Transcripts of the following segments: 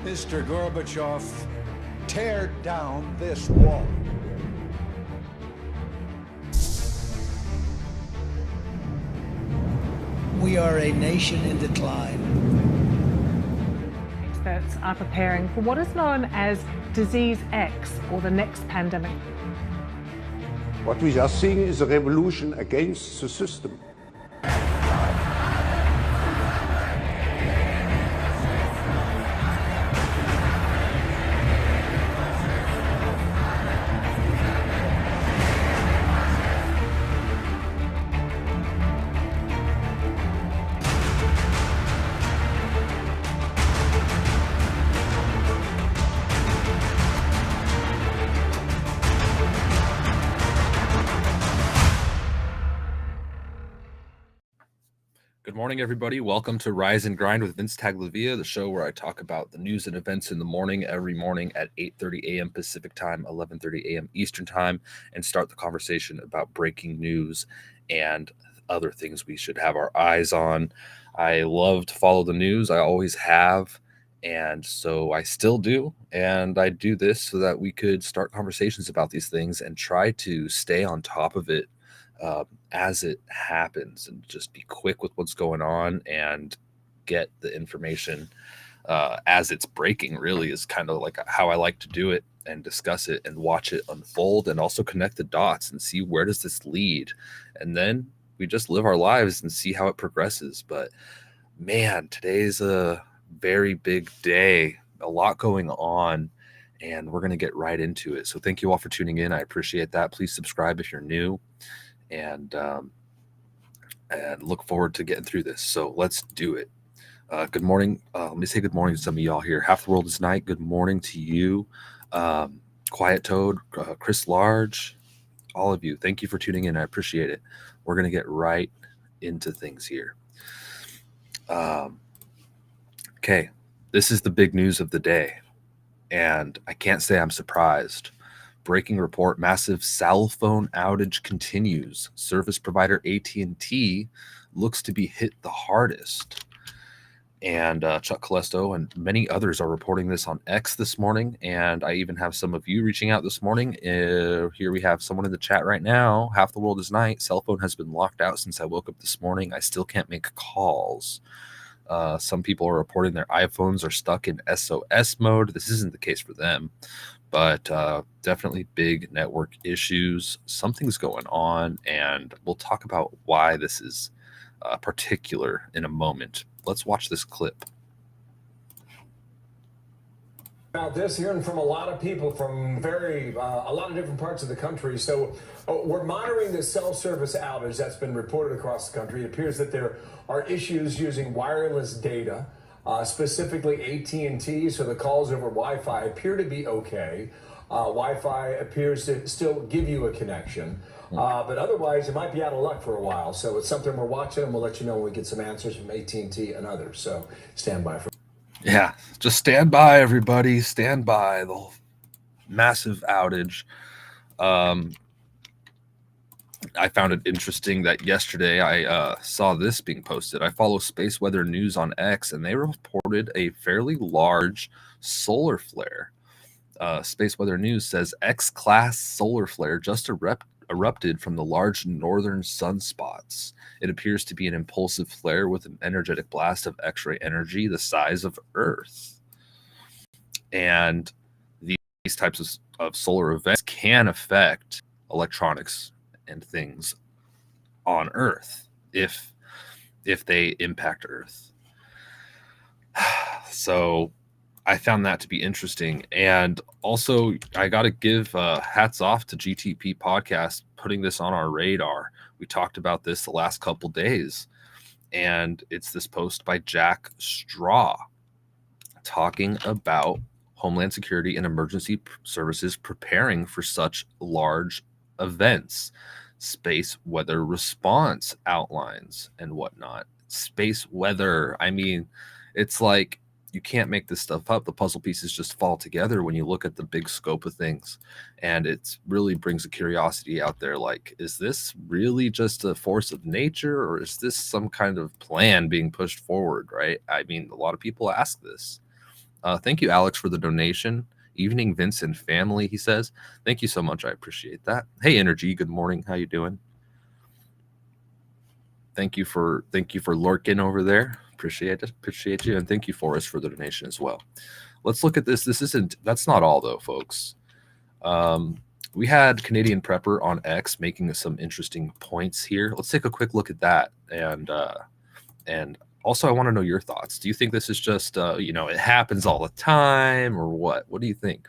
Mr. Gorbachev, tear down this wall. We are a nation in decline. Experts are preparing for what is known as Disease X, or the next pandemic. What we are seeing is a revolution against the system. Good morning, everybody. Welcome to Rise and Grind with VinceTagliavia, the show where I talk about the news and events in the morning, every morning at 8:30 a.m. Pacific time, 11:30 a.m. Eastern time, and start the conversation about breaking news and other things we should have our eyes on. I love to follow the news. I always have, and so I still do. And I do this so that we could start conversations about these things and try to stay on top of it as it happens, and just be quick with what's going on and get the information as it's breaking. Really is kind of like how I like to do it, and discuss it and watch it unfold, and also connect the dots and see where does this lead, and then we just live our lives and see how it progresses. But man, today's a very big day, a lot going on, and we're going to get right into it. So thank you all for tuning in. I appreciate that. Please subscribe if you're new, and look forward to getting through this. So let's do it. Good morning. Let me say good morning to some of y'all here. Half the world is night. Good morning to you. Quiet Toad, Chris Large, all of you. Thank you for tuning in. I appreciate it. We're going to get right into things here. Okay. This is the big news of the day, and I can't say I'm surprised. Breaking report, massive cell phone outage continues. Service provider AT&T looks to be hit the hardest. And Chuck Callisto and many others are reporting this on X this morning. And I even have some of you reaching out this morning. Here we have someone in the chat right now. Half the world is night. Cell phone has been locked out since I woke up this morning. I still can't make calls. Some people are reporting their iPhones are stuck in SOS mode. This isn't the case for them, but definitely big network issues. Something's going on, and we'll talk about why this is particular in a moment. Let's watch this clip. About this, hearing from a lot of people from a lot of different parts of the country. So we're monitoring the cell service outage that's been reported across the country. It appears that there are issues using wireless data, specifically AT&T. So the calls over Wi-Fi appear to be okay. Wi-Fi appears to still give you a connection, but otherwise it might be out of luck for a while. So it's something we're watching, and we'll let you know when we get some answers from AT&T and others. So stand by for. Yeah, just stand by, everybody. Stand by. The massive outage. I found it interesting that yesterday I saw this being posted. I follow Space Weather News on X, and they reported a fairly large solar flare. Space Weather News says X-class solar flare just erupted from the large northern sunspots. It appears to be an impulsive flare with an energetic blast of X-ray energy the size of Earth. And these types of solar events can affect electronics and things on Earth if they impact Earth. So I found that to be interesting. And also, I got to give hats off to GTP Podcast putting this on our radar. We talked about this the last couple days, and it's this post by Jack Straw talking about Homeland Security and emergency services preparing for such large events, space weather response outlines and whatnot. Space weather, I mean, it's like you can't make this stuff up. The puzzle pieces just fall together when you look at the big scope of things, and it really brings a curiosity out there. Like, is this really just a force of nature, or is this some kind of plan being pushed forward, right? I mean, a lot of people ask this. Thank you, Alex, for the donation. Evening, Vince and family, he says. Thank you so much. I appreciate that. Hey, Energy. Good morning. How you doing? Thank you for lurking over there. Appreciate it. Appreciate you. And thank you, Forrest, for the donation as well. Let's look at this. That's not all though, folks. We had Canadian Prepper on X making some interesting points here. Let's take a quick look at that. And also I want to know your thoughts. Do you think this is just, it happens all the time or what? What do you think?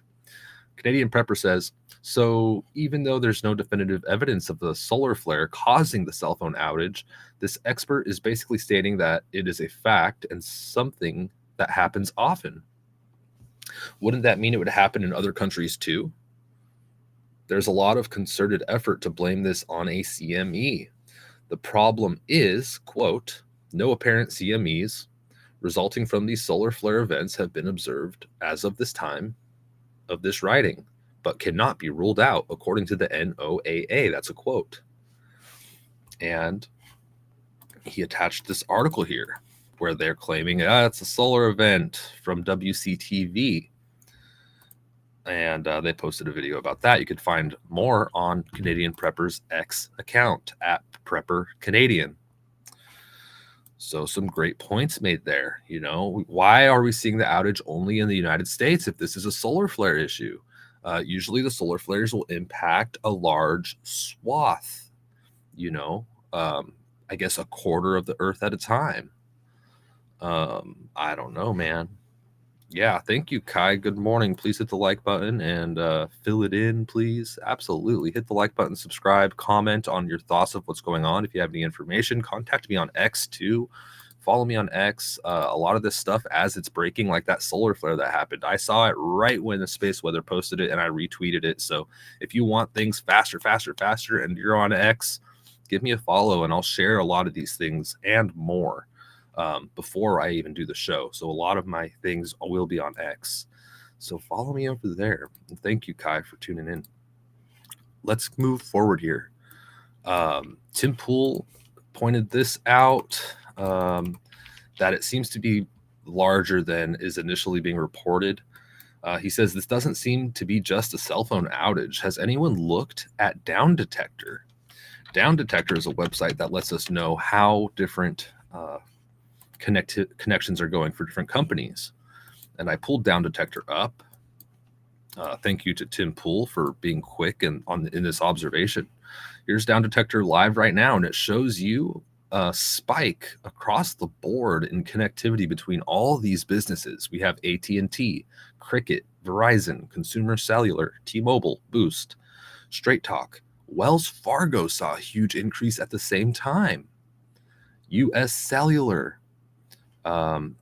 Canadian Prepper says, so even though there's no definitive evidence of the solar flare causing the cell phone outage, this expert is basically stating that it is a fact and something that happens often. Wouldn't that mean it would happen in other countries too? There's a lot of concerted effort to blame this on a CME. The problem is, quote, no apparent CMEs resulting from these solar flare events have been observed as of this time of this writing, but cannot be ruled out according to the NOAA. That's a quote. And he attached this article here where they're claiming it's a solar event from WCTV. And they posted a video about that. You could find more on Canadian Prepper's X account at Prepper Canadian. So some great points made there. Why are we seeing the outage only in the United States if this is a solar flare issue? Usually the solar flares will impact a large swath, I guess a quarter of the earth at a time. I don't know, man. Yeah, thank you, Kai. Good morning. Please hit the like button and fill it in, please. Absolutely. Hit the like button, subscribe, comment on your thoughts of what's going on. If you have any information, contact me on X too. Follow me on X. A lot of this stuff as it's breaking, like that solar flare that happened, I saw it right when the Space Weather posted it and I retweeted it. So if you want things faster, and you're on X, give me a follow and I'll share a lot of these things and more. Before I even do the show. So a lot of my things will be on X. So follow me over there. And thank you, Kai, for tuning in. Let's move forward here. Tim Pool pointed this out, that it seems to be larger than is initially being reported. He says this doesn't seem to be just a cell phone outage. Has anyone looked at DownDetector? DownDetector is a website that lets us know how different connections are going for different companies. And I pulled DownDetector up. Thank you to Tim Pool for being quick and in this observation. Here's DownDetector live right now, and it shows you a spike across the board in connectivity between all these businesses. We have AT&T, Cricket, Verizon, Consumer Cellular, T-Mobile, Boost, Straight Talk. Wells Fargo saw a huge increase at the same time. US Cellular,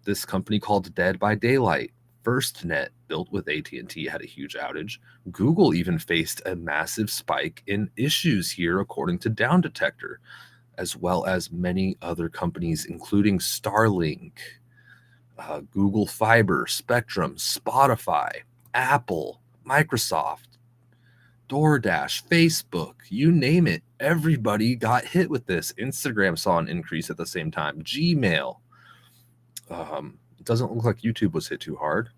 this company called Dead by Daylight, FirstNet, built with AT&T, had a huge outage. Google even faced a massive spike in issues here, according to DownDetector, as well as many other companies, including Starlink, Google Fiber, Spectrum, Spotify, Apple, Microsoft, DoorDash, Facebook, you name it. Everybody got hit with this. Instagram saw an increase at the same time. Gmail. It doesn't look like YouTube was hit too hard.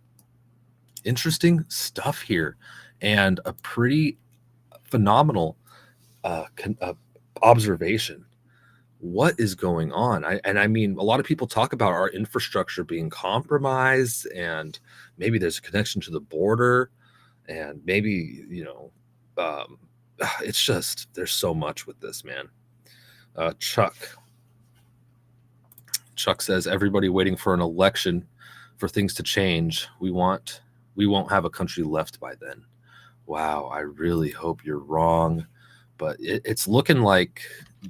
Interesting stuff here, and a pretty phenomenal observation. What is going on? I mean, a lot of people talk about our infrastructure being compromised, and maybe there's a connection to the border, and maybe, it's just, there's so much with this, man. Chuck says, everybody waiting for an election for things to change. We won't have a country left by then. Wow, I really hope you're wrong. But it's looking like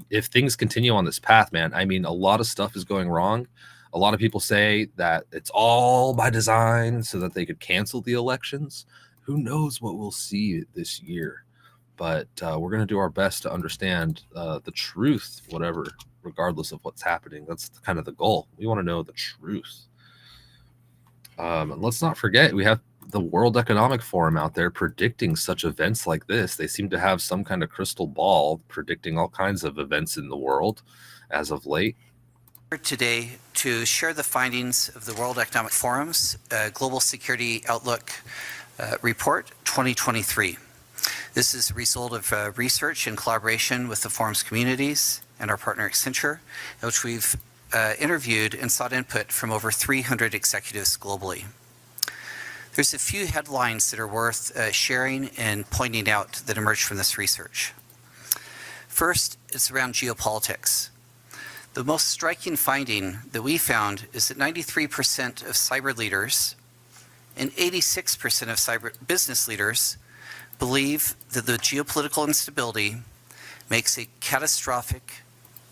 if things continue on this path, man, I mean, a lot of stuff is going wrong. A lot of people say that it's all by design so that they could cancel the elections. Who knows what we'll see this year? But we're going to do our best to understand the truth, regardless of what's happening. That's kind of the goal. We want to know the truth. And let's not forget, we have the World Economic Forum out there predicting such events like this. They seem to have some kind of crystal ball predicting all kinds of events in the world as of late. Today to share the findings of the World Economic Forum's Global Security Outlook Report 2023. This is a result of research in collaboration with the forum's communities and our partner Accenture, in which we've interviewed and sought input from over 300 executives globally. There's a few headlines that are worth sharing and pointing out that emerged from this research. First, it's around geopolitics. The most striking finding that we found is that 93% of cyber leaders and 86% of cyber business leaders believe that the geopolitical instability makes a catastrophic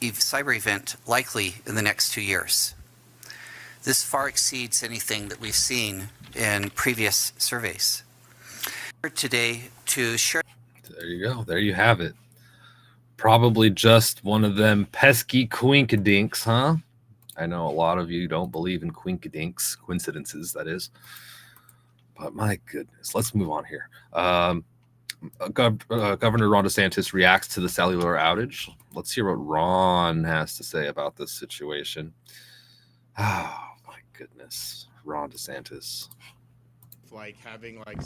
cyber event likely in the next 2 years. This far exceeds anything that we've seen in previous surveys. Today to share. There you go. There you have it. Probably just one of them pesky quinkadinks, huh? I know a lot of you don't believe in quinkadinks, coincidences, that is. But my goodness, let's move on here. Governor Ron DeSantis reacts to the cellular outage. Let's hear what Ron has to say about this situation. Oh, my goodness. Ron DeSantis. Like having like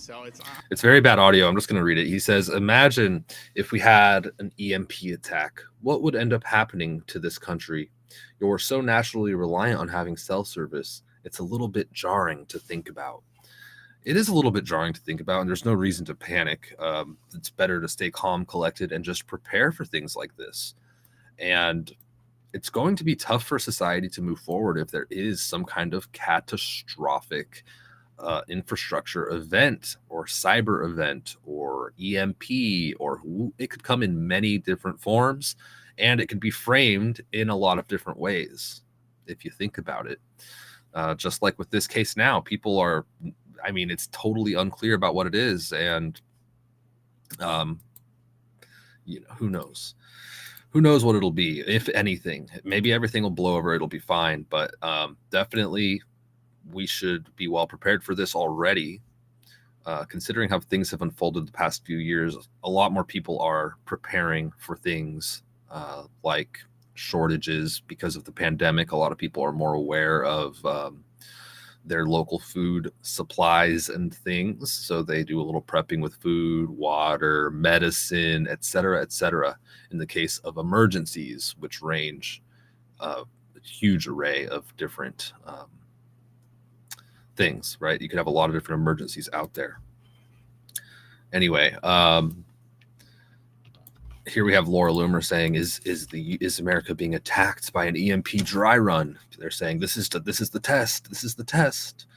it's very bad audio. I'm just going to read it. He says, imagine if we had an EMP attack, what would end up happening to this country? You're so naturally reliant on having cell service. It's a little bit jarring to think about. It is a little bit jarring to think about, and there's no reason to panic. It's better to stay calm, collected, and just prepare for things like this. And it's going to be tough for society to move forward if there is some kind of catastrophic infrastructure event or cyber event or EMP, or it could come in many different forms, and it could be framed in a lot of different ways if you think about it. Just like with this case now, people are, I mean, it's totally unclear about what it is, and you know, who knows what it'll be, if anything. Maybe everything will blow over, it'll be fine, but definitely we should be well prepared for this already. Considering how things have unfolded the past few years, a lot more people are preparing for things like shortages because of the pandemic. A lot of people are more aware of their local food supplies and things, so they do a little prepping with food, water, medicine, etc., in the case of emergencies, which range a huge array of different things, right? You could have a lot of different emergencies out there. Anyway, here we have Laura Loomer saying, is America being attacked by an EMP dry run? They're saying this is the test. This is the test.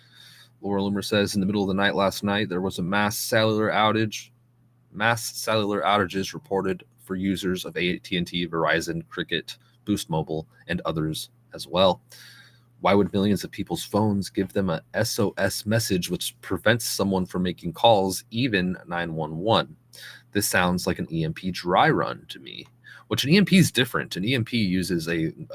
Laura Loomer says, in the middle of the night last night, there was a mass cellular outages reported for users of AT&T, Verizon, Cricket, Boost Mobile, and others as well. Why would millions of people's phones give them a SOS message which prevents someone from making calls, even 911? This sounds like an EMP dry run to me, which an EMP is different. An EMP uses an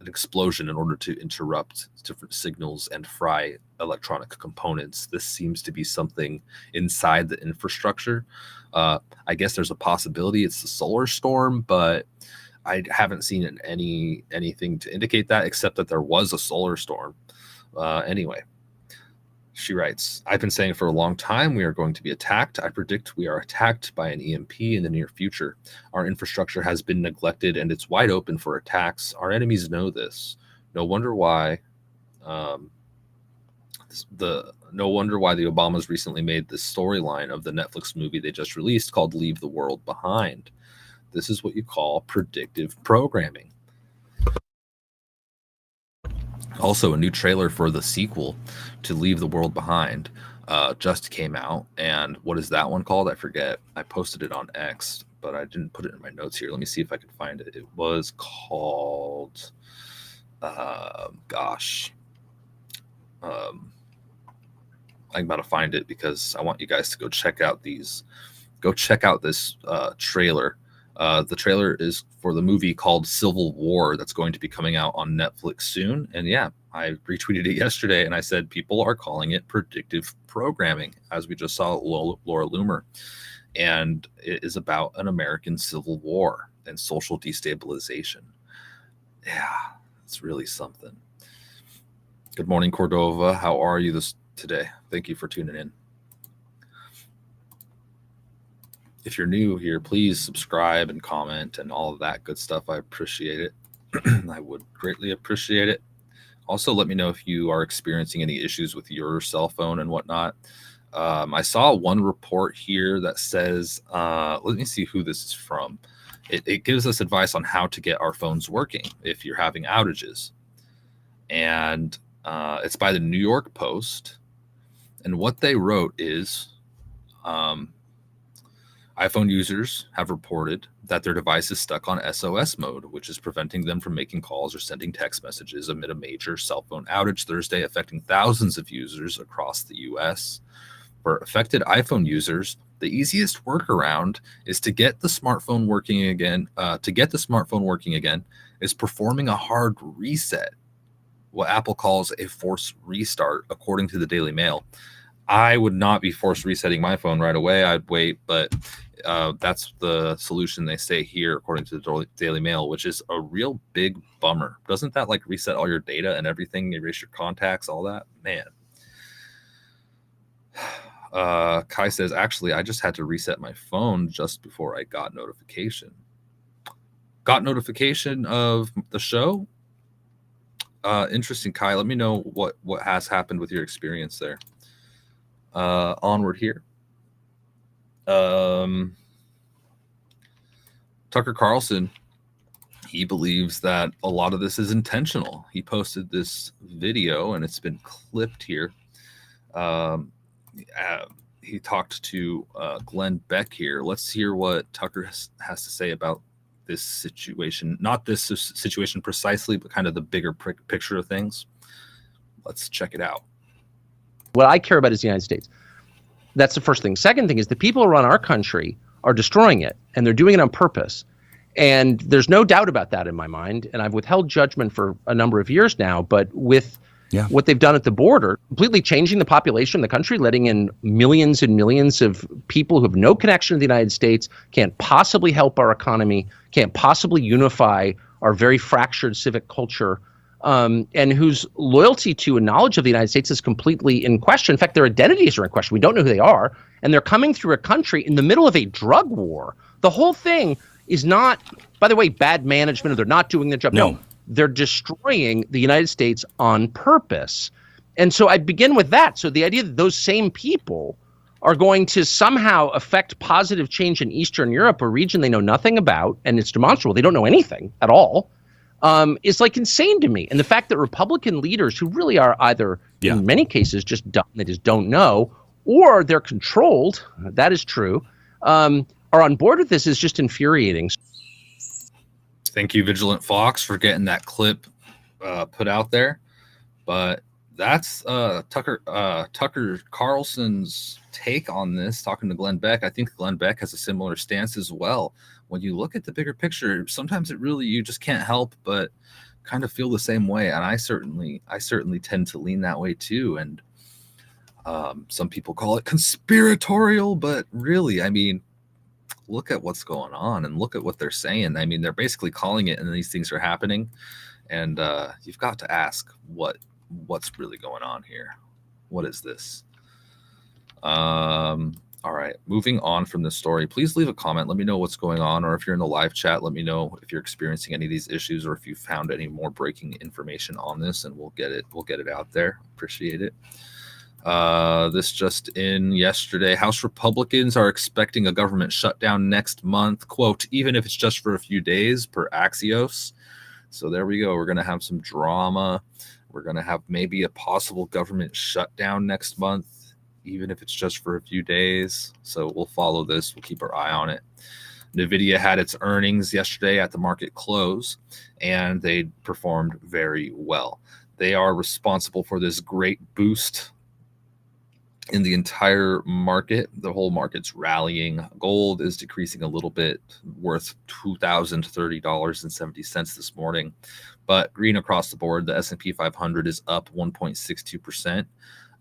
explosion in order to interrupt different signals and fry electronic components. This seems to be something inside the infrastructure. I guess there's a possibility it's the solar storm, but I haven't seen anything to indicate that, except that there was a solar storm. Anyway, she writes, I've been saying for a long time we are going to be attacked. I predict we are attacked by an EMP in the near future. Our infrastructure has been neglected and it's wide open for attacks. Our enemies know this. No wonder why the Obamas recently made this storyline of the Netflix movie they just released called Leave the World Behind. This is what you call predictive programming. Also, a new trailer for the sequel to Leave the World Behind just came out. And what is that one called? I forget. I posted it on X, but I didn't put it in my notes here. Let me see if I can find it. It was called, I'm about to find it because I want you guys to go check out this trailer. The trailer is for the movie called Civil War that's going to be coming out on Netflix soon. And yeah, I retweeted it yesterday and I said people are calling it predictive programming, as we just saw Laura Loomer. And it is about an American civil war and social destabilization. Yeah, It's really something. Good morning, Cordova. How are you today? Thank you for tuning in. If you're new here, please subscribe and comment and all of that good stuff. I appreciate it. I would greatly appreciate it. Also, let me know if you are experiencing any issues with your cell phone and whatnot. I saw one report here that says, let me see who this is from. It gives us advice on how to get our phones working if you're having outages. And it's by the New York Post. And what they wrote is iPhone users have reported that their device is stuck on SOS mode, which is preventing them from making calls or sending text messages amid a major cell phone outage Thursday, affecting thousands of users across the U.S. For affected iPhone users, the easiest workaround is to get the smartphone working again. Is performing a hard reset, what Apple calls a forced restart, according to the Daily Mail. I would not be forced resetting my phone right away. I'd wait, but that's the solution they say here, according to the Daily Mail, which is a real big bummer. Doesn't that like reset all your data and everything, erase your contacts, all that? Man. Kai says, actually, I just had to reset my phone just before I got notification. Got notification of the show? Interesting, Kai. Let me know what has happened with your experience there. Onward here. Tucker Carlson, he believes that a lot of this is intentional. He posted this video and it's been clipped here. He talked to Glenn Beck here. Let's hear what Tucker has to say about this situation. Not this situation precisely, but kind of the bigger picture of things. Let's check it out. What I care about is the United States. That's the first thing. Second thing is the people who run our country are destroying it, and they're doing it on purpose. And there's no doubt about that in my mind. And I've withheld judgment for a number of years now, but with what they've done at the border, completely changing the population of the country, letting in millions and millions of people who have no connection to the United States, can't possibly help our economy, can't possibly unify our very fractured civic culture, and whose loyalty to and knowledge of the United States is completely in question. In fact, their identities are in question. We don't know who they are. And they're coming through a country in the middle of a drug war. The whole thing is not, by the way, bad management, or they're not doing their job. No. They're destroying the United States on purpose. And so I begin with that. So the idea that those same people are going to somehow affect positive change in Eastern Europe, a region they know nothing about, and it's demonstrable they don't know anything at all, is like insane to me. And the fact that Republican leaders, who really are either in many cases just dumb, they just don't know, or they're controlled, that is true, are on board with this is just infuriating. Thank you, Vigilant Fox, for getting that clip put out there. But that's Tucker Carlson's take on this, talking to Glenn Beck. I think Glenn Beck has a similar stance as well. When you look at the bigger picture, sometimes you just can't help but kind of feel the same way. And I certainly tend to lean that way too. And some people call it conspiratorial, but really, I mean, look at what's going on and look at what they're saying. I mean, they're basically calling it, and these things are happening. And you've got to ask what's really going on here. What is this? All right, moving on from this story, please leave a comment. Let me know what's going on, or if you're in the live chat, let me know if you're experiencing any of these issues, or if you found any more breaking information on this, and we'll get it out there. Appreciate it. This just in yesterday, House Republicans are expecting a government shutdown next month, quote, even if it's just for a few days, per Axios. So there we go. We're going to have some drama. We're going to have maybe a possible government shutdown next month, even if it's just for a few days. So we'll follow this. We'll keep our eye on it. NVIDIA had its earnings yesterday at the market close, and they performed very well. They are responsible for this great boost in the entire market. The whole market's rallying. Gold is decreasing a little bit, worth $2,030.70 this morning, but green across the board. The S&P 500 is up 1.62%.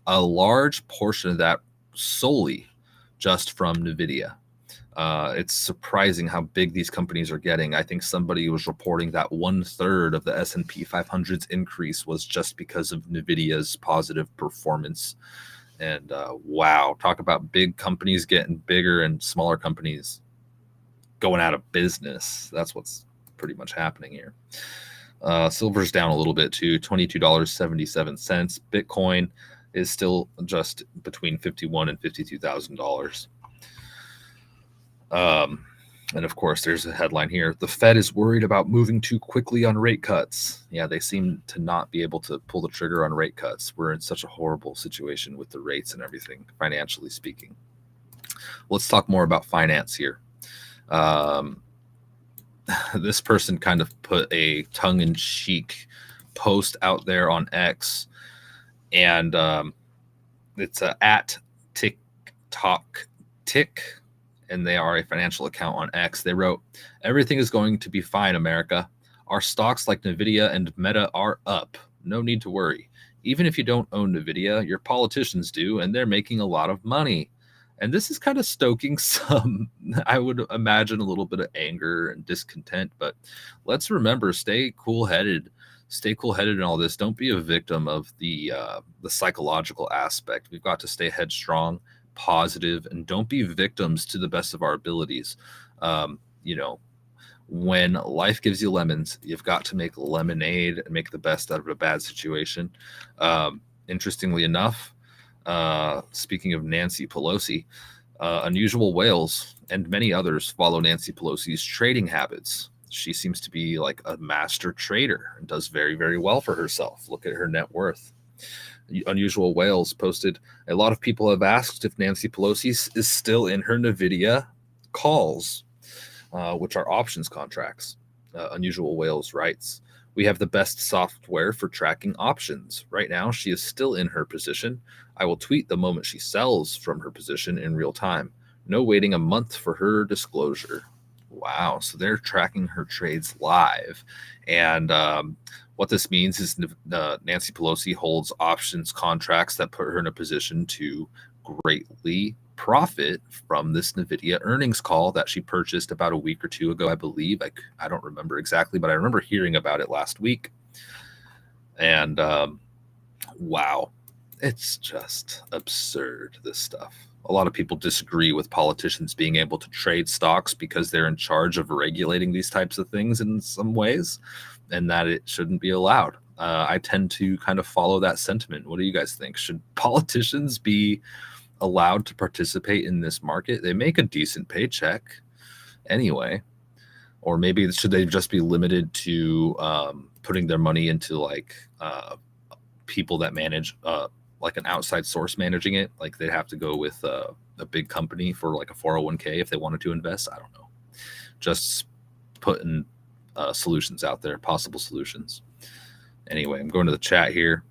A large portion of that solely just from NVIDIA. It's surprising how big these companies are getting. I think somebody was reporting that 1/3 of the S&P 500's increase was just because of NVIDIA's positive performance. And wow, talk about big companies getting bigger and smaller companies going out of business. That's what's pretty much happening here. Silver's down a little bit too, $22.77. Bitcoin is still just between $51,000 and $52,000. And of course, there's a headline here. The Fed is worried about moving too quickly on rate cuts. Yeah, they seem to not be able to pull the trigger on rate cuts. We're in such a horrible situation with the rates and everything, financially speaking. Let's talk more about finance here. This person kind of put a tongue-in-cheek post out there on X, and it's at TikTok Tick, and they are a financial account on X. They wrote, "Everything is going to be fine, America. Our stocks like NVIDIA and Meta are up. No need to worry. Even if you don't own NVIDIA, your politicians do, and they're making a lot of money." And this is kind of stoking some, I would imagine, a little bit of anger and discontent. But let's remember, stay cool-headed. Stay cool-headed in all this. Don't be a victim of the psychological aspect. We've got to stay headstrong, positive, and don't be victims to the best of our abilities. When life gives you lemons, you've got to make lemonade and make the best out of a bad situation. Interestingly enough, speaking of Nancy Pelosi, Unusual Whales and many others follow Nancy Pelosi's trading habits. She seems to be like a master trader and does very, very well for herself. Look at her net worth. Unusual Whales posted, "A lot of people have asked if Nancy Pelosi is still in her NVIDIA calls, which are options contracts." Unusual Whales writes, "We have the best software for tracking options. Right now, she is still in her position. I will tweet the moment she sells from her position in real time. No waiting a month for her disclosure." Wow. So they're tracking her trades live. And what this means is Nancy Pelosi holds options contracts that put her in a position to greatly profit from this NVIDIA earnings call that she purchased about a week or two ago, I believe. I don't remember exactly, but I remember hearing about it last week. And wow, it's just absurd, this stuff. A lot of people disagree with politicians being able to trade stocks because they're in charge of regulating these types of things in some ways, and that it shouldn't be allowed. I tend to kind of follow that sentiment. What do you guys think? Should politicians be allowed to participate in this market? They make a decent paycheck anyway. Or maybe should they just be limited to putting their money into like people that manage like an outside source managing it? Like they'd have to go with a big company for like a 401k if they wanted to invest. I don't know. Just putting solutions out there, possible solutions. Anyway, I'm going to the chat here.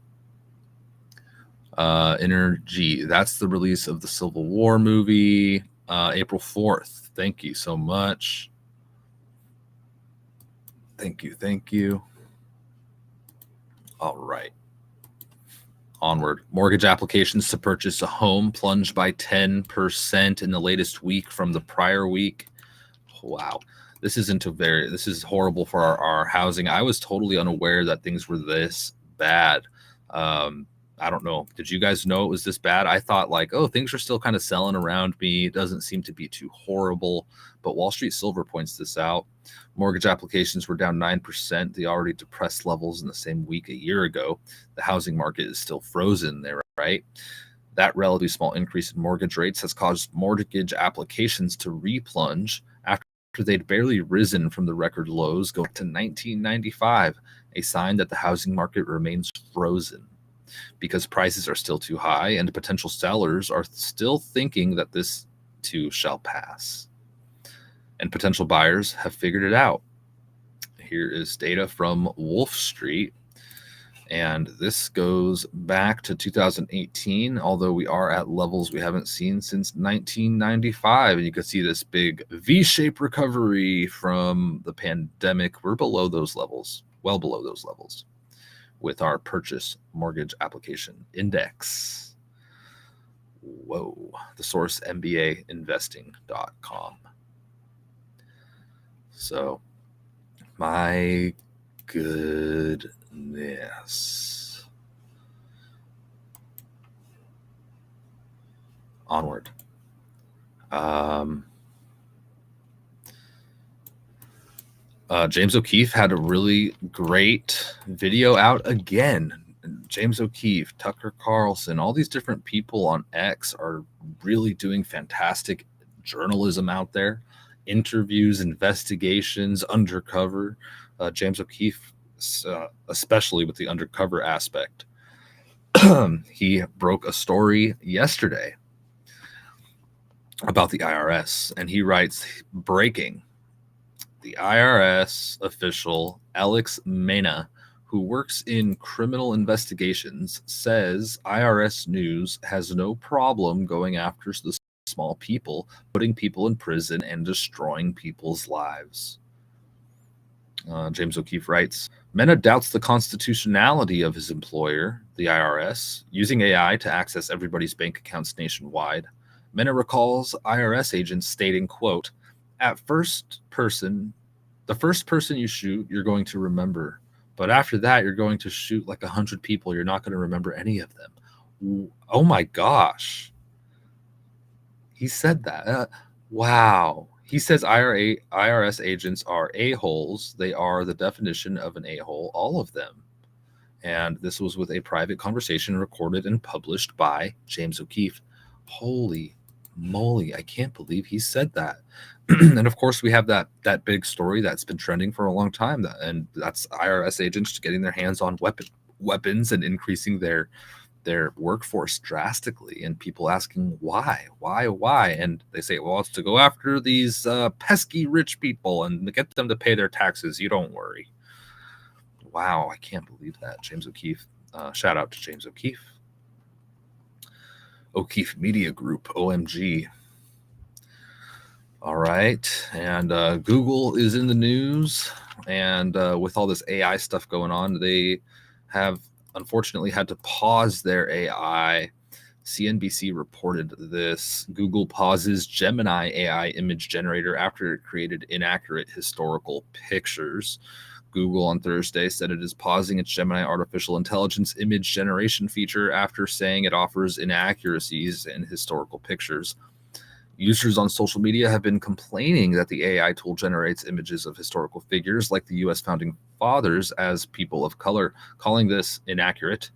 Energy, that's the release of the Civil War movie, April 4th. Thank you so much. Thank you. All right. Onward. Mortgage applications to purchase a home plunged by 10% in the latest week from the prior week. Wow. This is horrible for our housing. I was totally unaware that things were this bad. I don't know. Did you guys know it was this bad? I thought like, oh, things are still kind of selling around me. It doesn't seem to be too horrible. But Wall Street Silver points this out. Mortgage applications were down 9%, the already depressed levels in the same week a year ago. The housing market is still frozen there, right? That relatively small increase in mortgage rates has caused mortgage applications to replunge after they'd barely risen from the record lows going to 1995, a sign that the housing market remains frozen because prices are still too high and potential sellers are still thinking that this too shall pass. And potential buyers have figured it out. Here is data from Wolf Street. And this goes back to 2018, although we are at levels we haven't seen since 1995. And you can see this big V-shaped recovery from the pandemic. We're below those levels, well below those levels, with our purchase mortgage application index. Whoa. The source, MBAinvesting.com. So, my goodness. Onward. James O'Keefe had a really great video out again. James O'Keefe, Tucker Carlson, all these different people on X are really doing fantastic journalism out there. Interviews, investigations, undercover. James O'Keefe, especially with the undercover aspect. He broke a story yesterday about the IRS, and he writes, breaking. The IRS official Alex Mena, who works in criminal investigations, says IRS News has no problem going after the small people, putting people in prison, and destroying people's lives. James O'Keefe writes, Mena doubts the constitutionality of his employer, the IRS, using AI to access everybody's bank accounts nationwide. Mena recalls IRS agents stating, quote, the first person you shoot, you're going to remember. But after that, you're going to shoot like 100 people. You're not going to remember any of them. Oh my gosh. He said that. Wow. He says IRS agents are a-holes. They are the definition of an a-hole, all of them. And this was with a private conversation recorded and published by James O'Keefe. Holy moly, I can't believe he said that. And of course, we have that big story that's been trending for a long time, and that's IRS agents getting their hands on weapons and increasing their workforce drastically, and people asking why, and they say, well, it's to go after these pesky rich people and get them to pay their taxes. You don't worry. Wow, I can't believe that. James O'Keefe. Shout out to James O'Keefe. O'Keefe Media Group, OMG. All right, and Google is in the news, and with all this AI stuff going on, they have unfortunately had to pause their AI. CNBC reported this. Google pauses Gemini AI image generator after it created inaccurate historical pictures. Google on Thursday said it is pausing its Gemini artificial intelligence image generation feature after saying it offers inaccuracies in historical pictures. Users on social media have been complaining that the AI tool generates images of historical figures like the U.S. founding fathers as people of color, calling this inaccurate.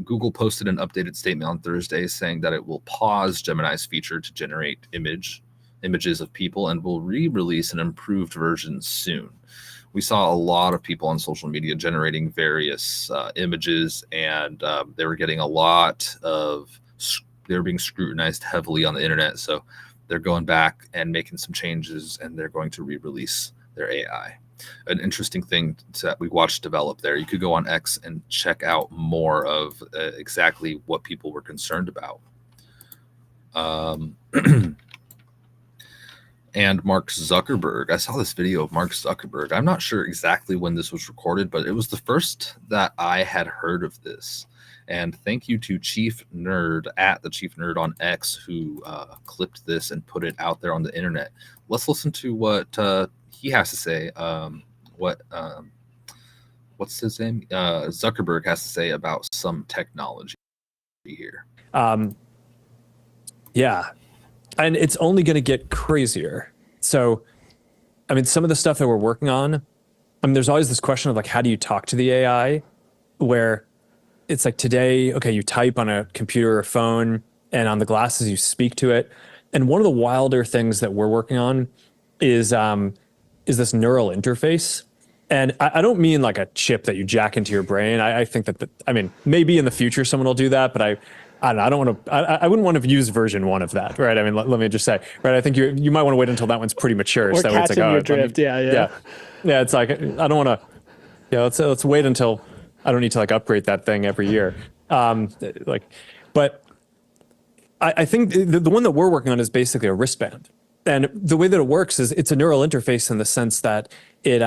Google posted an updated statement on Thursday saying that it will pause Gemini's feature to generate images of people and will re-release an improved version soon. We saw a lot of people on social media generating various images, and they were getting they were being scrutinized heavily on the internet. So they're going back and making some changes, and they're going to re-release their AI. An interesting thing that we watched develop there. You could go on X and check out more of exactly what people were concerned about. And Mark Zuckerberg. I saw this video of Mark Zuckerberg. I'm not sure exactly when this was recorded, but it was the first that I had heard of this. And thank you to Chief Nerd at the Chief Nerd on X who clipped this and put it out there on the internet. Let's listen to what he has to say. What's his name? Zuckerberg has to say about some technology here. Yeah. And it's only going to get crazier. So, I mean, some of the stuff that we're working on, I mean, there's always this question of like, how do you talk to the AI? Where it's like today, okay, you type on a computer or phone, and on the glasses, you speak to it. And one of the wilder things that we're working on is this neural interface. And I don't mean like a chip that you jack into your brain. I think that, I mean, maybe in the future someone will do that, but I wouldn't want to use version 1 of that, right? I mean, let me just say, right? I think you might want to wait until that one's pretty mature. Or so catching it's like, your drift, yeah. It's like, I don't want to, let's wait until I don't need to like upgrade that thing every year. But I think the one that we're working on is basically a wristband. And the way that it works is it's a neural interface in the sense that it,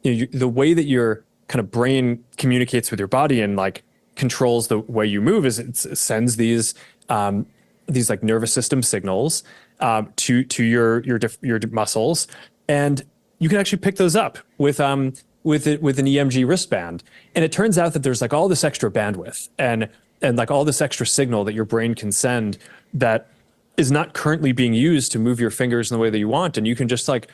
the way that your kind of brain communicates with your body and like controls the way you move is it sends these like nervous system signals to your muscles, and you can actually pick those up with an EMG wristband. And it turns out that there's like all this extra bandwidth and like all this extra signal that your brain can send that is not currently being used to move your fingers in the way that you want. And you can just like,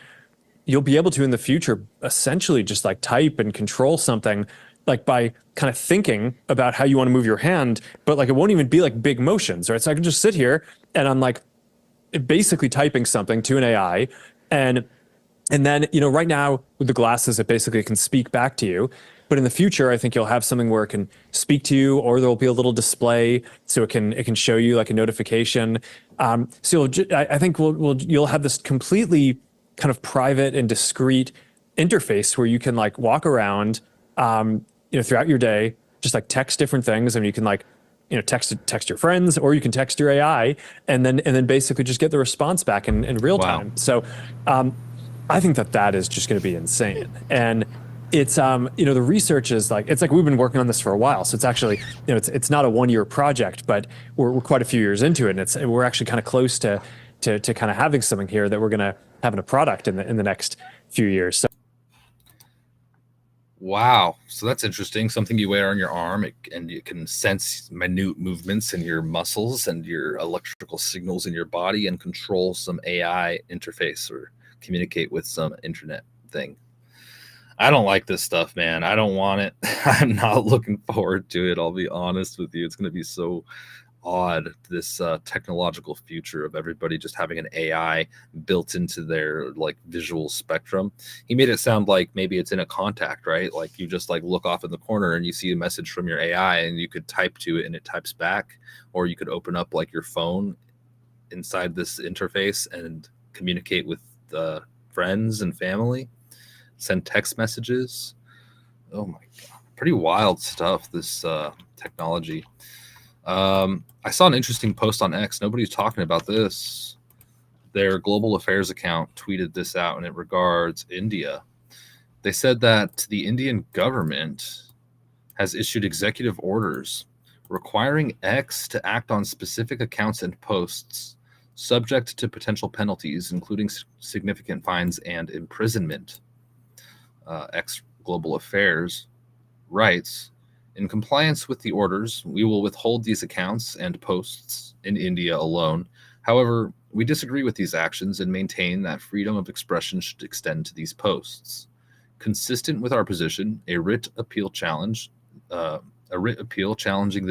you'll be able to in the future essentially just like type and control something like by kind of thinking about how you want to move your hand, but like it won't even be like big motions, right? So I can just sit here and I'm like basically typing something to an AI, and then, you know, right now with the glasses, it basically can speak back to you. But in the future, I think you'll have something where it can speak to you, or there'll be a little display so it can show you like a notification. So I think you'll have this completely kind of private and discreet interface where you can like walk around, you know, throughout your day, just like text different things, and you can like, you know, text your friends, or you can text your AI, and then basically just get the response back in real time. So I think that is just going to be insane. And it's you know, the research is like, it's like we've been working on this for a while. So it's actually, you know, it's not a 1-year project, but we're quite a few years into it, and we're actually kind of close to kind of having something here that we're going to have in a product in the next few years. So. Wow. So that's interesting. Something you wear on your arm, and you can sense minute movements in your muscles and your electrical signals in your body, and control some AI interface or communicate with some internet thing. I don't like this stuff, man. I don't want it. I'm not looking forward to it. I'll be honest with you. It's going to be so odd, this technological future of everybody just having an AI built into their like visual spectrum. He made it sound like maybe it's in a contact, right? Like you just like look off in the corner and you see a message from your AI, and you could type to it and it types back, or you could open up like your phone inside this interface and communicate with friends and family, send text messages. Oh my God, pretty wild stuff, this technology. I saw an interesting post on X. Nobody's talking about this. Their global affairs account tweeted this out, and it regards India. They said that the Indian government has issued executive orders requiring X to act on specific accounts and posts subject to potential penalties, including significant fines and imprisonment. X Global Affairs writes, in compliance with the orders, we will withhold these accounts and posts in India alone. However, we disagree with these actions and maintain that freedom of expression should extend to these posts. Consistent with our position, a writ appeal challenging the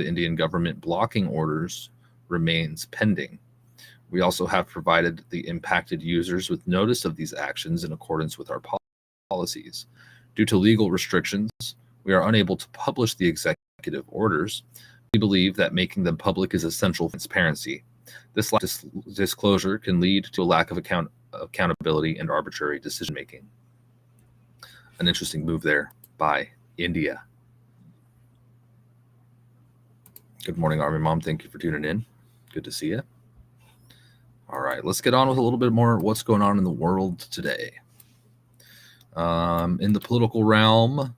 Indian government blocking orders remains pending. We also have provided the impacted users with notice of these actions in accordance with our policies. Due to legal restrictions, we are unable to publish the executive orders. We believe that making them public is essential for transparency. This lack of disclosure can lead to a lack of accountability and arbitrary decision-making. An interesting move there by India. Good morning, Army Mom. Thank you for tuning in. Good to see you. All right, let's get on with a little bit more what's going on in the world today. In the political realm,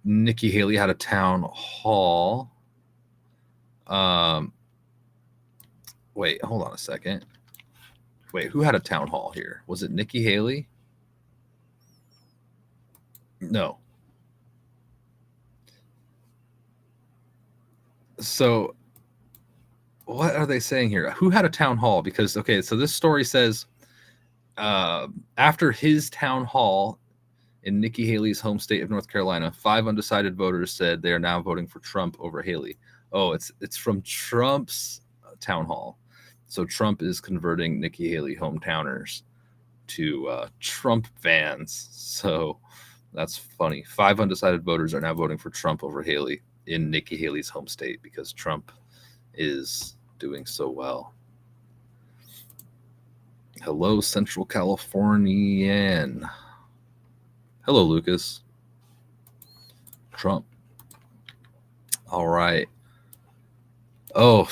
Nikki Haley had a town hall. Wait, hold on a second. Wait, who had a town hall here? Was it Nikki Haley? No. So what are they saying here? Who had a town hall? Because, okay, so this story says after his town hall in Nikki Haley's home state of North Carolina, 5 undecided voters said they are now voting for Trump over Haley. Oh, it's from Trump's town hall. So Trump is converting Nikki Haley hometowners to Trump fans. So that's funny. 5 undecided voters are now voting for Trump over Haley in Nikki Haley's home state because Trump is doing so well. Hello, Central Californian. Hello, Lucas. Trump. All right. Oh,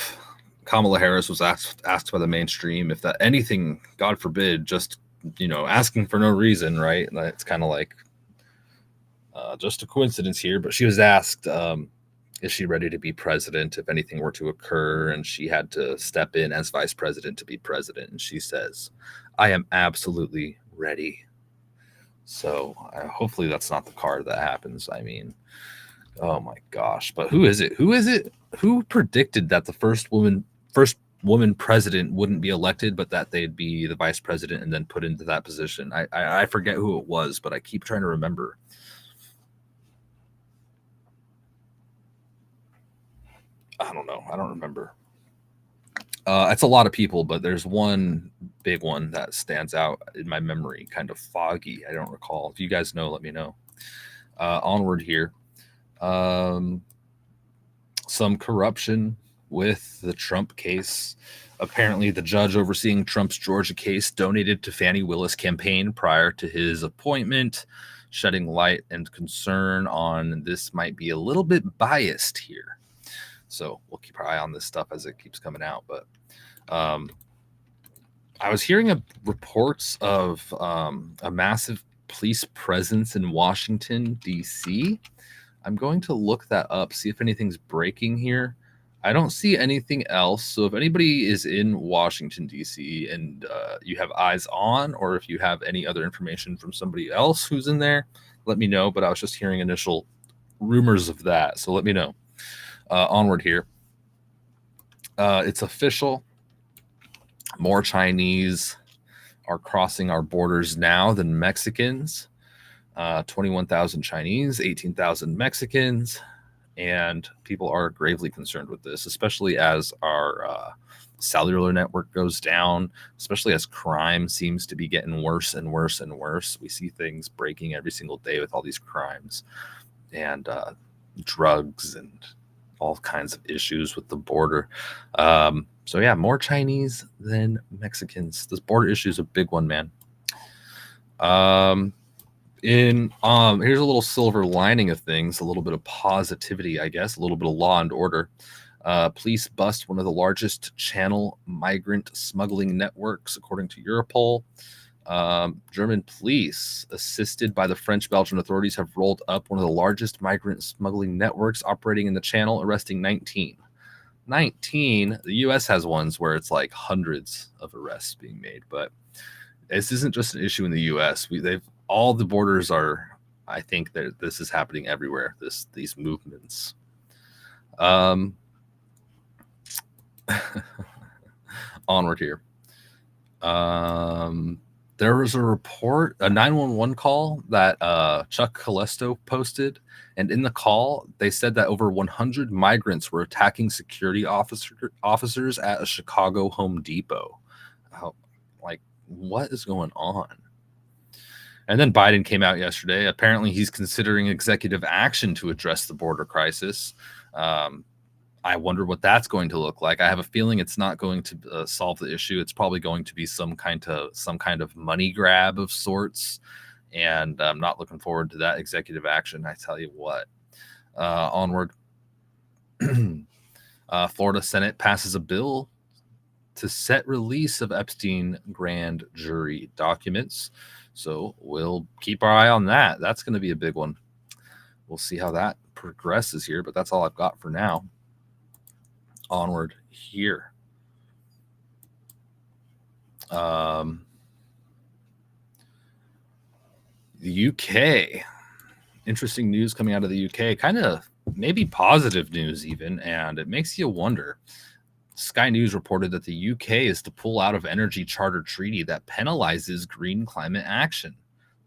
Kamala Harris was asked by the mainstream if that anything, God forbid, just, you know, asking for no reason, right? It's kind of like just a coincidence here, but she was asked, is she ready to be president if anything were to occur? And she had to step in as vice president to be president. And she says, I am absolutely ready. So hopefully that's not the card that happens. I mean, oh my gosh! But who is it? Who is it? Who predicted that the first woman president wouldn't be elected, but that they'd be the vice president and then put into that position? I forget who it was, but I keep trying to remember. I don't know. I don't remember. It's a lot of people, but there's one big one that stands out in my memory, kind of foggy. I don't recall. If you guys know, let me know. Onward here. Some corruption with the Trump case. Apparently, the judge overseeing Trump's Georgia case donated to Fani Willis' campaign prior to his appointment, shedding light and concern on this might be a little bit biased here. So we'll keep our eye on this stuff as it keeps coming out. But I was hearing reports of a massive police presence in Washington, D.C. I'm going to look that up, see if anything's breaking here. I don't see anything else. So if anybody is in Washington, D.C. and you have eyes on, or if you have any other information from somebody else who's in there, let me know. But I was just hearing initial rumors of that. So let me know. Onward here. It's official. More Chinese are crossing our borders now than Mexicans. 21,000 Chinese, 18,000 Mexicans, and people are gravely concerned with this, especially as our cellular network goes down, especially as crime seems to be getting worse and worse and worse. We see things breaking every single day with all these crimes and drugs and all kinds of issues with the border. So yeah, more Chinese than Mexicans. This border issue is a big one, man. Here's a little silver lining of things, a little bit of positivity, I guess, a little bit of law and order. Police bust one of the largest channel migrant smuggling networks, according to Europol. German police, assisted by the French-Belgian authorities, have rolled up one of the largest migrant smuggling networks operating in the channel, arresting 19. 19. The U.S. has ones where it's like hundreds of arrests being made, but this isn't just an issue in the U.S. All the borders are. I think that this is happening everywhere. These movements. Onward here. There was a report, a 911 call that Chuck Calesto posted. And in the call, they said that over 100 migrants were attacking security officers at a Chicago Home Depot. Like, what is going on? And then Biden came out yesterday. Apparently, he's considering executive action to address the border crisis. I wonder what that's going to look like. I have a feeling it's not going to solve the issue. It's probably going to be some kind of money grab of sorts. And I'm not looking forward to that executive action. I tell you what. Onward. Florida Senate passes a bill to set release of Epstein grand jury documents. So we'll keep our eye on that. That's going to be a big one. We'll see how that progresses here, but that's all I've got for now. Onward here. The UK. Interesting news coming out of the UK. Kind of maybe positive news even, and it makes you wonder. Sky News reported that the UK is to pull out of Energy Charter Treaty that penalizes green climate action.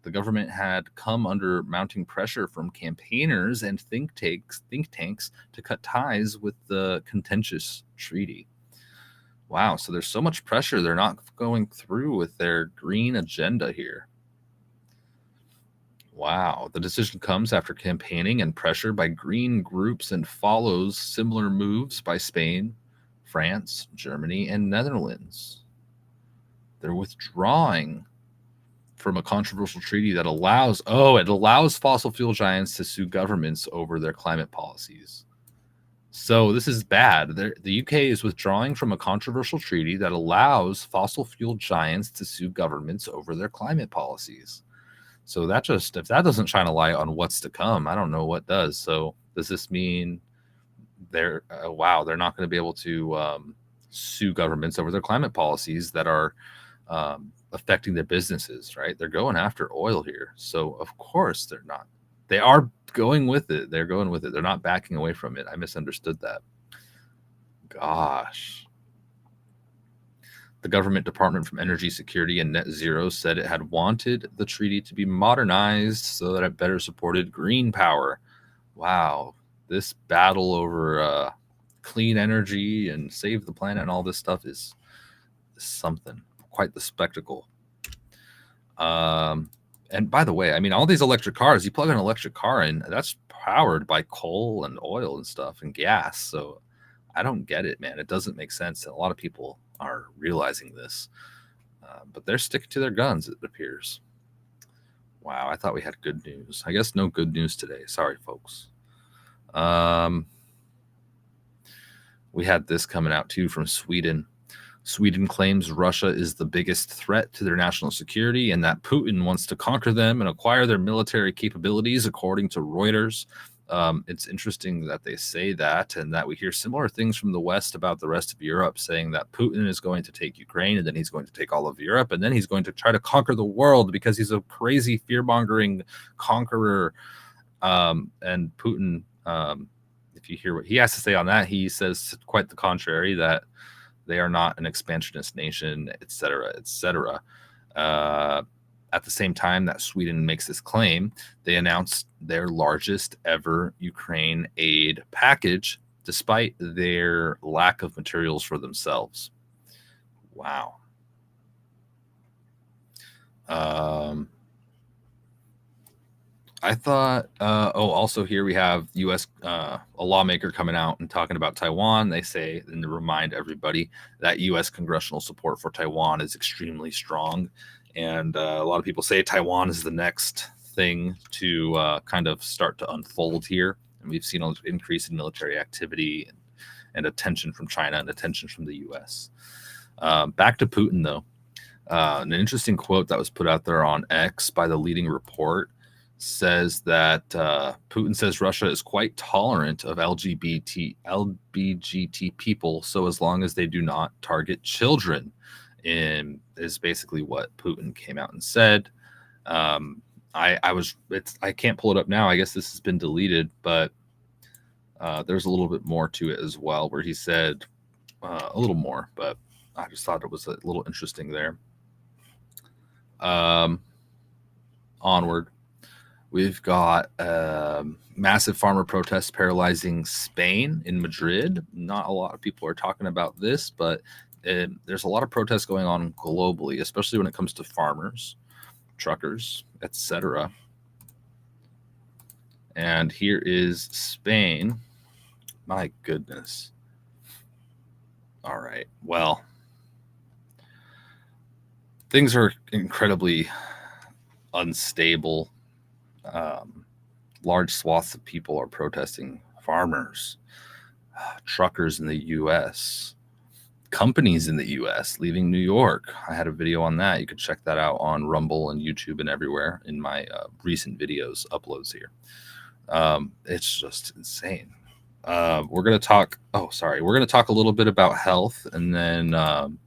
The government had come under mounting pressure from campaigners and think tanks to cut ties with the contentious treaty. Wow, so there's so much pressure. They're not going through with their green agenda here. Wow, the decision comes after campaigning and pressure by green groups and follows similar moves by Spain, France, Germany, and Netherlands. They're withdrawing from a controversial treaty that allows fossil fuel giants to sue governments over their climate policies. So this is bad. The UK is withdrawing from a controversial treaty that allows fossil fuel giants to sue governments over their climate policies. So if that doesn't shine a light on what's to come, I don't know what does. So does this mean they're not going to be able to sue governments over their climate policies that are affecting their businesses, right? They're going after oil here. So of course they're not. They are going with it. They're going with it. They're not backing away from it. I misunderstood that. Gosh. The government Department from Energy Security and Net Zero said it had wanted the treaty to be modernized so that it better supported green power. Wow. This battle over clean energy and save the planet and all this stuff is something. Quite the spectacle. And by the way, I mean, all these electric cars, you plug an electric car in, that's powered by coal and oil and stuff and gas. So I don't get it, man. It doesn't make sense. And a lot of people are realizing this, but they're sticking to their guns, it appears. Wow, I thought we had good news. I guess no good news today. Sorry, folks. We had this coming out too from Sweden. Sweden claims Russia is the biggest threat to their national security and that Putin wants to conquer them and acquire their military capabilities, according to Reuters. It's interesting that they say that, and that we hear similar things from the West about the rest of Europe, saying that Putin is going to take Ukraine, and then he's going to take all of Europe, and then he's going to try to conquer the world because he's a crazy fear-mongering conqueror. And Putin, if you hear what he has to say on that, he says quite the contrary, that they are not an expansionist nation, et cetera, et cetera. At the same time that Sweden makes this claim, they announced their largest ever Ukraine aid package, despite their lack of materials for themselves. Wow. I thought, also here we have U.S. A lawmaker coming out and talking about Taiwan. They say, and to remind everybody, that U.S. congressional support for Taiwan is extremely strong. And a lot of people say Taiwan is the next thing to kind of start to unfold here. And we've seen an increase in military activity and attention from China and attention from the U.S. Back to Putin, though. An interesting quote that was put out there on X by the leading report says that Putin says Russia is quite tolerant of LBGT people, so as long as they do not target children, is basically what Putin came out and said. I can't pull it up now. I guess this has been deleted, but there's a little bit more to it as well, where he said a little more, but I just thought it was a little interesting there. Onward. We've got massive farmer protests paralyzing Spain in Madrid. Not a lot of people are talking about this, but there's a lot of protests going on globally, especially when it comes to farmers, truckers, etc. And here is Spain. My goodness. All right. Well, things are incredibly unstable. Large swaths of people are protesting. Farmers, truckers in the U.S., companies in the U.S. leaving New York. I had a video on that. You could check that out on Rumble and YouTube and everywhere in my recent videos uploads here. It's just insane. We're going to talk. We're going to talk a little bit about health and then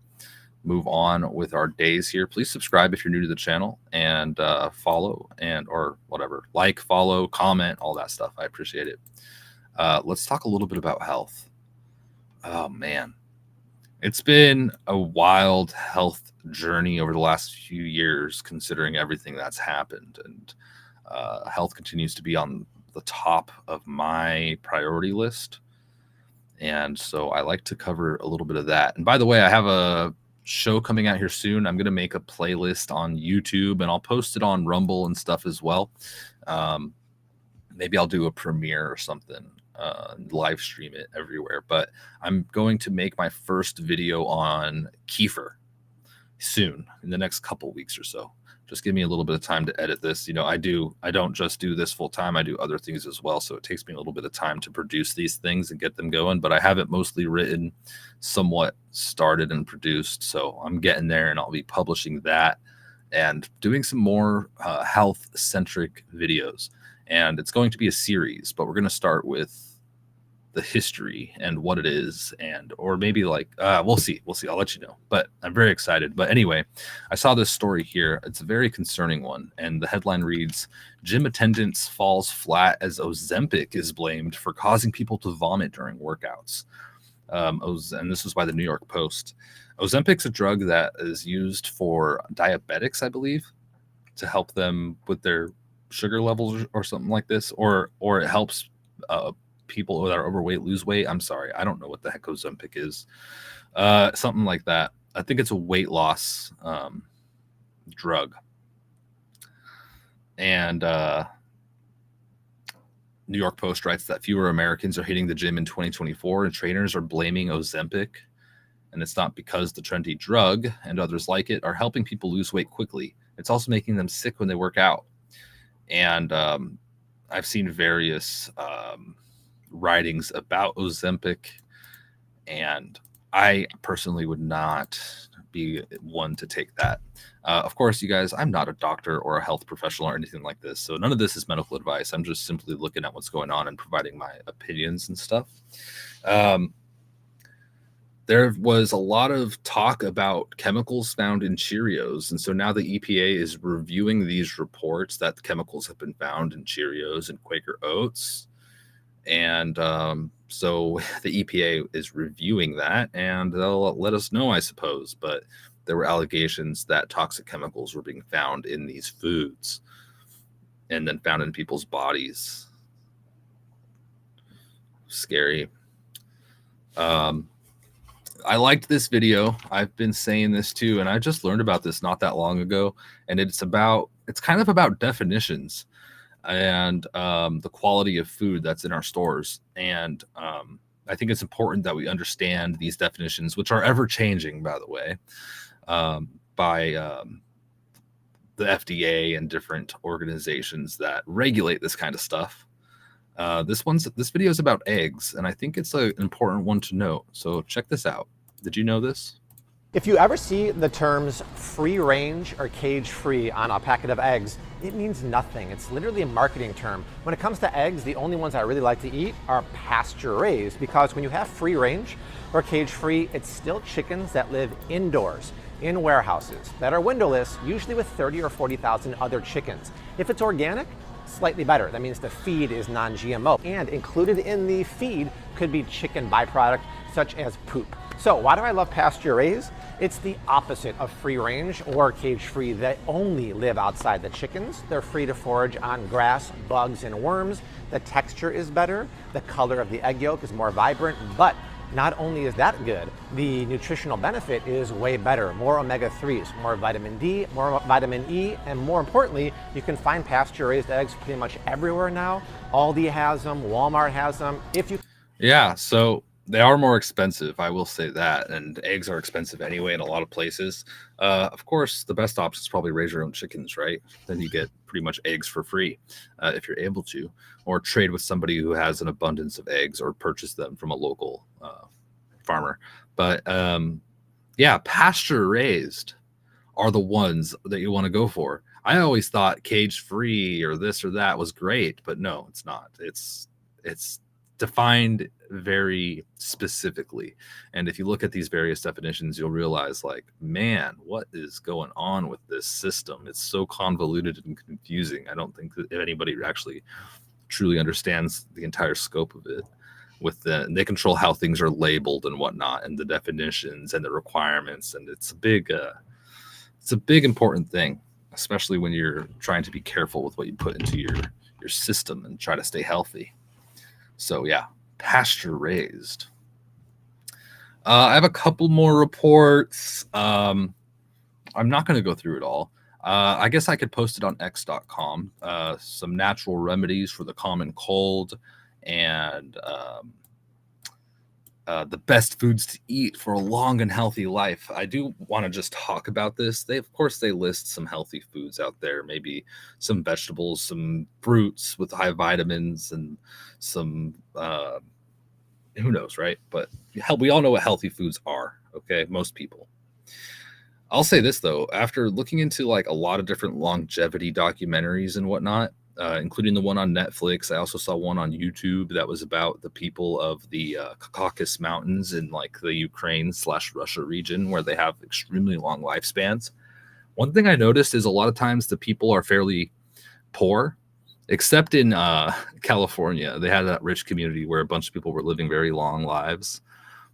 move on with our days here. Please subscribe if you're new to the channel, and follow or whatever, like, follow, comment, all that stuff. I appreciate it. Let's talk a little bit about health. Oh man, it's been a wild health journey over the last few years, considering everything that's happened, and health continues to be on the top of my priority list. And so I like to cover a little bit of that. And by the way, I have a show coming out here soon. I'm going to make a playlist on YouTube, and I'll post it on Rumble and stuff as well. Maybe I'll do a premiere or something, live stream it everywhere. But I'm going to make my first video on kefir soon, in the next couple weeks or so. Just give me a little bit of time to edit this. You know, I don't just do this full time. I do other things as well. So it takes me a little bit of time to produce these things and get them going. But I have it mostly written, somewhat started and produced. So I'm getting there, and I'll be publishing that and doing some more health-centric videos. And it's going to be a series, but we're going to start with the history and what it is, and or maybe like we'll see. I'll let you know. But I'm very excited. But anyway, I saw this story here. It's a very concerning one, and the headline reads: Gym attendance falls flat as Ozempic is blamed for causing people to vomit during workouts. And this was by the New York Post. Ozempic's a drug that is used for diabetics, I believe, to help them with their sugar levels or something like this, or it helps people that are overweight lose weight. I'm sorry, I don't know what the heck Ozempic is. Something like that. I think it's a weight loss drug. And New York Post writes that fewer Americans are hitting the gym in 2024, and trainers are blaming Ozempic. And it's not because the trendy drug and others like it are helping people lose weight quickly. It's also making them sick when they work out. And I've seen various writings about Ozempic, and I personally would not be one to take that. Of course, you guys, I'm not a doctor or a health professional or anything like this, so none of this is medical advice. I'm just simply looking at what's going on and providing my opinions and stuff. There was a lot of talk about chemicals found in Cheerios, and so now the EPA is reviewing these reports that chemicals have been found in Cheerios and Quaker Oats. And so the EPA is reviewing that, and they'll let us know, I suppose. But there were allegations that toxic chemicals were being found in these foods and then found in people's bodies. Scary. I liked this video. I've been saying this too, and I just learned about this not that long ago. And it's kind of about definitions and the quality of food that's in our stores. And I think it's important that we understand these definitions, which are ever changing, by the way, by the FDA and different organizations that regulate this kind of stuff. This video is about eggs, and I think it's an important one to note. So check this out. Did you know this? If you ever see the terms free range or cage free on a packet of eggs, it means nothing. It's literally a marketing term. When it comes to eggs, the only ones I really like to eat are pasture raised, because when you have free range or cage free, it's still chickens that live indoors in warehouses that are windowless, usually with 30 or 40,000 other chickens. If it's organic, slightly better. That means the feed is non-GMO, and included in the feed could be chicken byproduct such as poop. So why do I love pasture raised? It's the opposite of free range or cage free. They only live outside the chickens. They're free to forage on grass, bugs, and worms. The texture is better. The color of the egg yolk is more vibrant, but not only is that good, the nutritional benefit is way better. More omega-3s, more vitamin D, more vitamin E, and more importantly, you can find pasture-raised eggs pretty much everywhere now. Aldi has them, Walmart has them. Yeah, so they are more expensive, I will say that, and eggs are expensive anyway in a lot of places. Of course, the best option is probably raise your own chickens, right? Then you get pretty much eggs for free if you're able to, or trade with somebody who has an abundance of eggs, or purchase them from a local farmer. But yeah, pasture raised are the ones that you want to go for. I always thought cage free or this or that was great, but no, it's not. It's defined very specifically, and if you look at these various definitions, you'll realize, like, man, what is going on with this system? It's so convoluted and confusing. I don't think that anybody actually truly understands the entire scope of it. They control how things are labeled and whatnot, and the definitions and the requirements, and it's a big important thing, especially when you're trying to be careful with what you put into your system and try to stay healthy. So yeah, pasture raised. I have a couple more reports. I'm not going to go through it all. I guess I could post it on x.com. Some natural remedies for the common cold, and the best foods to eat for a long and healthy life. I do want to just talk about this. They list some healthy foods out there, maybe some vegetables, some fruits with high vitamins, and some who knows, right? But we all know what healthy foods are, okay? Most people. I'll say this though, after looking into like a lot of different longevity documentaries and whatnot, including the one on Netflix. I also saw one on YouTube that was about the people of the Caucasus Mountains in like the Ukraine/Russia region, where they have extremely long lifespans. One thing I noticed is a lot of times the people are fairly poor, except in California. They had that rich community where a bunch of people were living very long lives.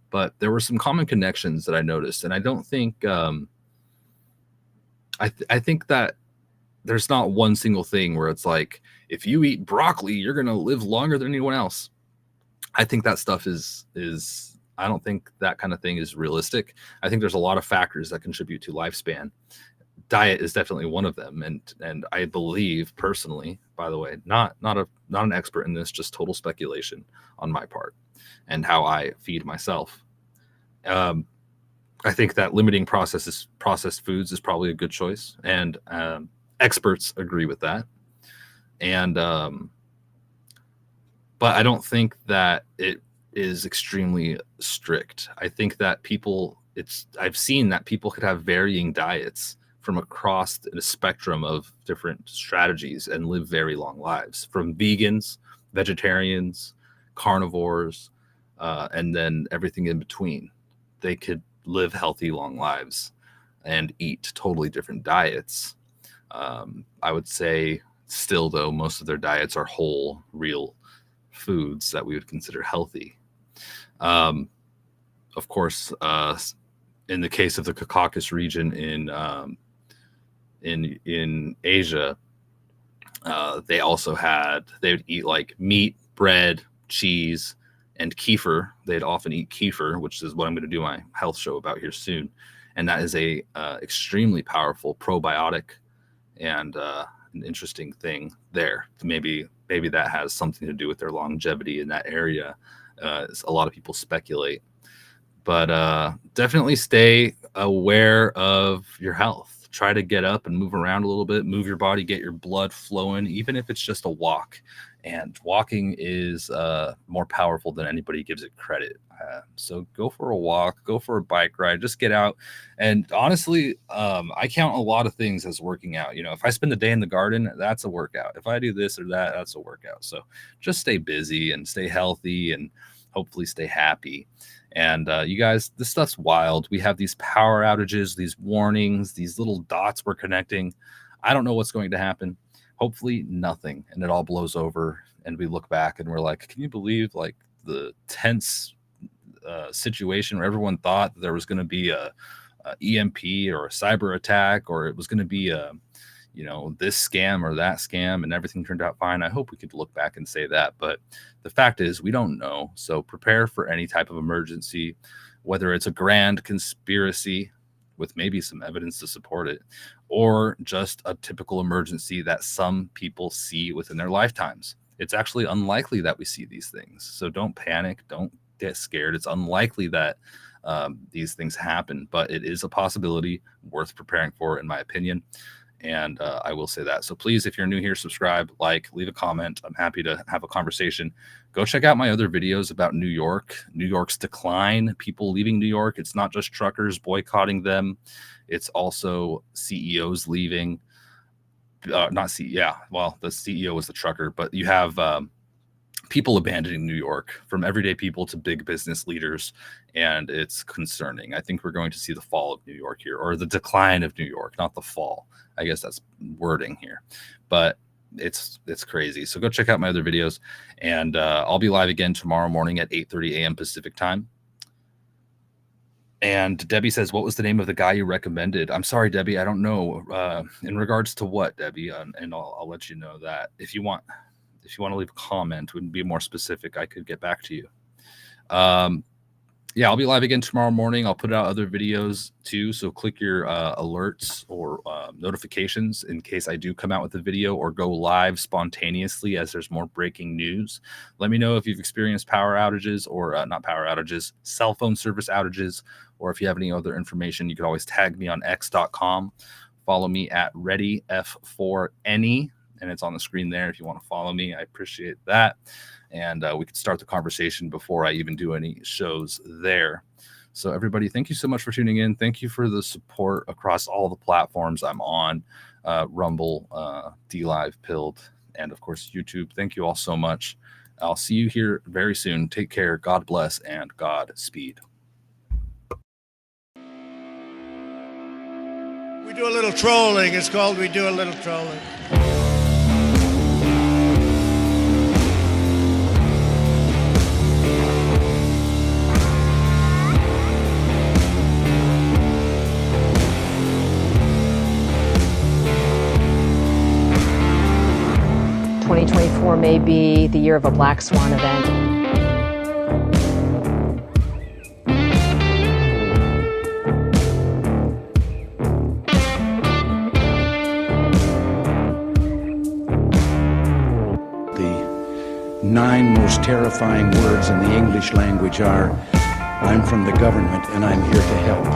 But there were some common connections that I noticed, and I don't think I think that there's not one single thing where it's like, if you eat broccoli, you're going to live longer than anyone else. I think that stuff is I don't think that kind of thing is realistic. I think there's a lot of factors that contribute to lifespan. Diet is definitely one of them, and I believe personally, by the way, not an expert in this, just total speculation on my part and how I feed myself. I think that limiting processed foods is probably a good choice, and experts agree with that. And but I don't think that it is extremely strict. I think that I've seen that people could have varying diets from across a spectrum of different strategies and live very long lives, from vegans, vegetarians, carnivores, and then everything in between. They could live healthy, long lives and eat totally different diets. I would say still, though, most of their diets are whole, real foods that we would consider healthy. Of course, in the case of the Caucasus region in Asia, they would eat like meat, bread, cheese, and kefir. They'd often eat kefir, which is what I'm going to do my health show about here soon. And that is a extremely powerful probiotic and an interesting thing there. Maybe that has something to do with their longevity in that area. A lot of people speculate. But definitely stay aware of your health. Try to get up and move around a little bit, move your body, get your blood flowing, even if it's just a walk. And walking is more powerful than anybody gives it credit. So go for a walk, go for a bike ride, just get out. And honestly, I count a lot of things as working out. You know, if I spend the day in the garden, that's a workout. If I do this or that, that's a workout. So just stay busy and stay healthy and hopefully stay happy. And you guys, this stuff's wild. We have these power outages, these warnings, these little dots we're connecting. I don't know what's going to happen. Hopefully nothing, and it all blows over, and we look back and we're like, can you believe like the tense situation where everyone thought that there was going to be a EMP or a cyber attack, or it was going to be this scam or that scam, and everything turned out fine. I hope we could look back and say that, but the fact is we don't know. So prepare for any type of emergency, whether it's a grand conspiracy with maybe some evidence to support it, or just a typical emergency that some people see within their lifetimes. It's actually unlikely that we see these things. So don't panic. Don't get scared. It's unlikely that these things happen, but it is a possibility worth preparing for, in my opinion. And I will say that. So please, if you're new here, subscribe, like, leave a comment. I'm happy to have a conversation. Go check out my other videos about New York, New York's decline, people leaving New York. It's not just truckers boycotting them. It's also CEOs leaving. The CEO is the trucker, but you have people abandoning New York, from everyday people to big business leaders, and it's concerning. I think we're going to see the fall of New York here, or the decline of New York, not the fall. I guess that's wording here, but it's crazy. So go check out my other videos, and I'll be live again tomorrow morning at 8:30 a.m. Pacific time. And Debbie says, what was the name of the guy you recommended? I'm sorry, Debbie, I don't know. In regards to what, Debbie? And I'll let you know that. If you want to leave a comment, wouldn't be more specific, I could get back to you. I'll be live again tomorrow morning. I'll put out other videos too, so click your alerts or notifications in case I do come out with a video or go live spontaneously as there's more breaking news. Let me know if you've experienced power outages, or not power outages, cell phone service outages, or if you have any other information. You can always tag me on x.com. Follow me at ReadyF4Any, and it's on the screen there if you want to follow me. I appreciate that. And we could start the conversation before I even do any shows there. So everybody, thank you so much for tuning in. Thank you for the support across all the platforms I'm on. Rumble, DLive, Pilled, and of course YouTube. Thank you all so much. I'll see you here very soon. Take care. God bless and Godspeed. We do a little trolling. It's called We Do a Little Trolling. May be the year of a black swan event. The 9 most terrifying words in the English language are, I'm from the government and I'm here to help.